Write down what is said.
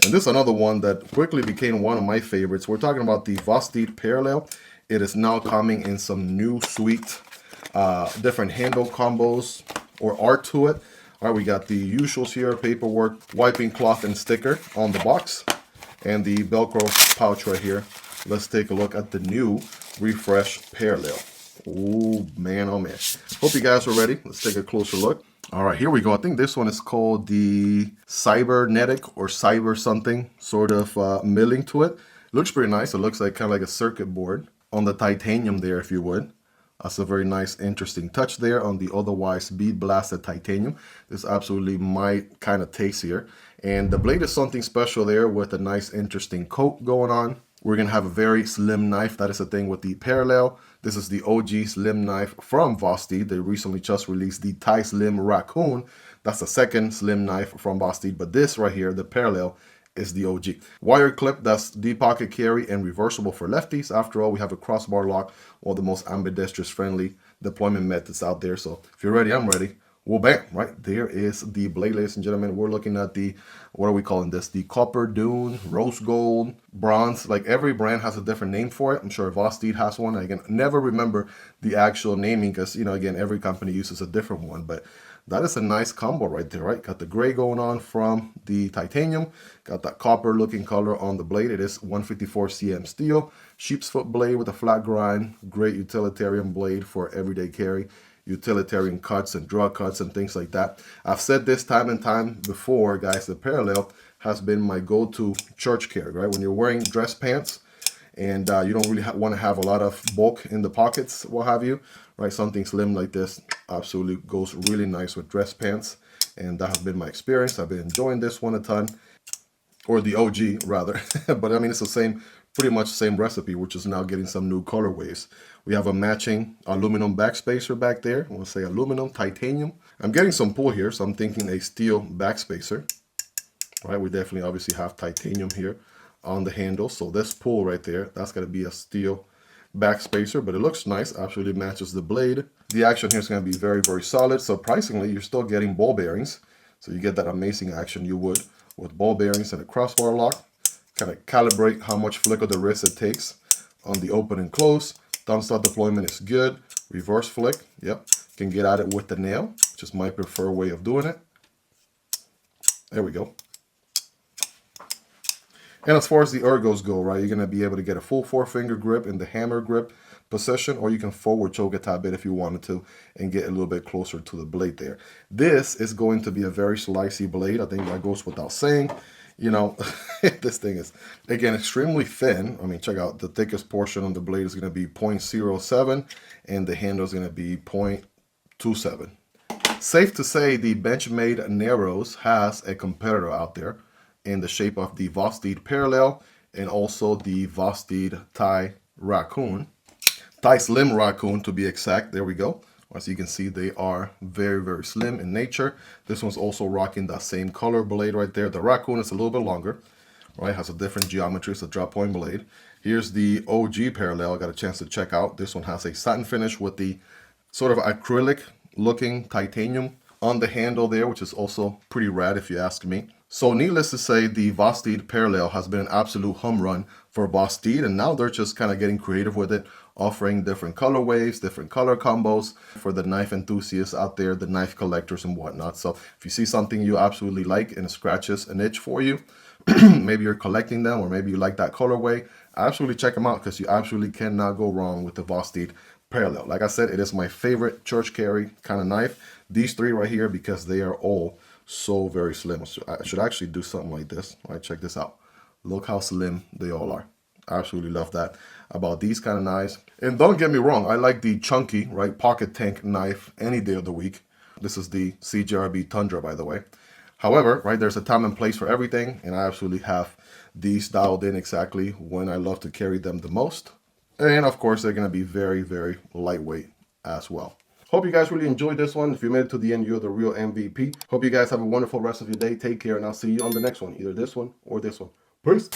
And this is another one that quickly became one of my favorites. We're talking about the Vosteed Parallel. It is now coming in some new sweet different handle combos or art to it. All right, we got the usuals here, paperwork, wiping cloth and sticker on the box, and the Velcro pouch right here. Let's take a look at the new Refresh Parallel. Oh man, oh man. Hope you guys are ready. Let's take a closer look. All right, here we go. I think this one is called the Cybernetic or Cyber something sort of milling to it. Looks pretty nice. It looks like kind of like a circuit board on the titanium there, if you would. That's a very nice, interesting touch there on the otherwise bead blasted titanium. This is absolutely my kind of taste here. And the blade is something special there with a nice, interesting coat going on. We're going to have a very slim knife. That is the thing with the Parallel. This is the OG slim knife from Vosteed. They recently just released the Thai Slim Raccoon. That's the second slim knife from Vosteed. But this right here, the Parallel, is the OG. Wire clip, that's deep pocket carry and reversible for lefties. After all, we have a crossbar lock, one of the most ambidextrous friendly deployment methods out there. So if you're ready, I'm ready. Well, bam, right there is the blade, ladies and gentlemen. We're looking at the, what are we calling this? The copper dune, rose gold, bronze. Like every brand has a different name for it. I'm sure Vosteed has one. I can never remember the actual naming because, you know, again, every company uses a different one. But that is a nice combo right there, right? Got the gray going on from the titanium. Got that copper looking color on the blade. It is 154 cm steel. Sheep's foot blade with a flat grind. Great utilitarian blade for everyday carry. Utilitarian cuts and draw cuts and things like that. I've said this time and time before, guys, the Parallel has been my go-to church carry, right? When you're wearing dress pants and you don't really want to have a lot of bulk in the pockets, what have you, right? Something slim like this absolutely goes really nice with dress pants. And that has been my experience. I've been enjoying this one a ton, or the OG rather. But I mean, it's the same, pretty much the same recipe, which is now getting some new colorways. We have a matching aluminum backspacer back there. I want to say aluminum, titanium. I'm getting some pull here, so I'm thinking a steel backspacer. All right, we definitely obviously have titanium here on the handle. So this pull right there, that's going to be a steel backspacer, but it looks nice, absolutely matches the blade. The action here is going to be very, very solid. Surprisingly, you're still getting ball bearings. So you get that amazing action you would with ball bearings and a crossbar lock. Kind of calibrate how much flick of the wrist it takes on the open and close. Thumb start deployment is good. Reverse flick, yep. Can get at it with the nail, which is my preferred way of doing it. There we go. And as far as the ergos go, right, you're going to be able to get a full 4-finger grip in the hammer grip position, or you can forward choke a tad bit if you wanted to and get a little bit closer to the blade there. This is going to be a very slicey blade. I think that goes without saying. You know, this thing is, again, extremely thin. I mean, check out the thickest portion on the blade is going to be 0.07 and the handle is going to be 0.27. Safe to say the Benchmade Narrows has a competitor out there in the shape of the Vosteed Parallel and also the Vosteed Thai Raccoon. Thai Slim Raccoon to be exact. There we go. As you can see, they are very, very slim in nature. This one's also rocking that same color blade right there. The Raccoon is a little bit longer, right? Has a different geometry. It's a drop point blade. Here's the OG Parallel I got a chance to check out. This one has a satin finish with the sort of acrylic looking titanium on the handle there, which is also pretty rad if you ask me. So needless to say, the Vosteed Parallel has been an absolute home run for Vosteed, and now they're just kind of getting creative with it, offering different colorways, different color combos for the knife enthusiasts out there, the knife collectors and whatnot. So if you see something you absolutely like and it scratches an itch for you, maybe you're collecting them or maybe you like that colorway, absolutely check them out because you absolutely cannot go wrong with the Vosteed Parallel. Like I said, it is my favorite church carry kind of knife. These three right here because they are all so very slim. So I should actually do something like this. All right, check this out. Look how slim they all are. I absolutely love that about these kind of knives. And don't get me wrong, I like the chunky, right, pocket tank knife any day of the week. This is the CJRB Tundra, by the way. However, right, there's a time and place for everything, and I absolutely have these dialed in exactly when I love to carry them the most. And of course, they're going to be very, very lightweight as well. Hope you guys really enjoyed this one. If you made it to the end, you're the real MVP. Hope you guys have a wonderful rest of your day. Take care, and I'll see you on the next one, either this one or this one. Peace.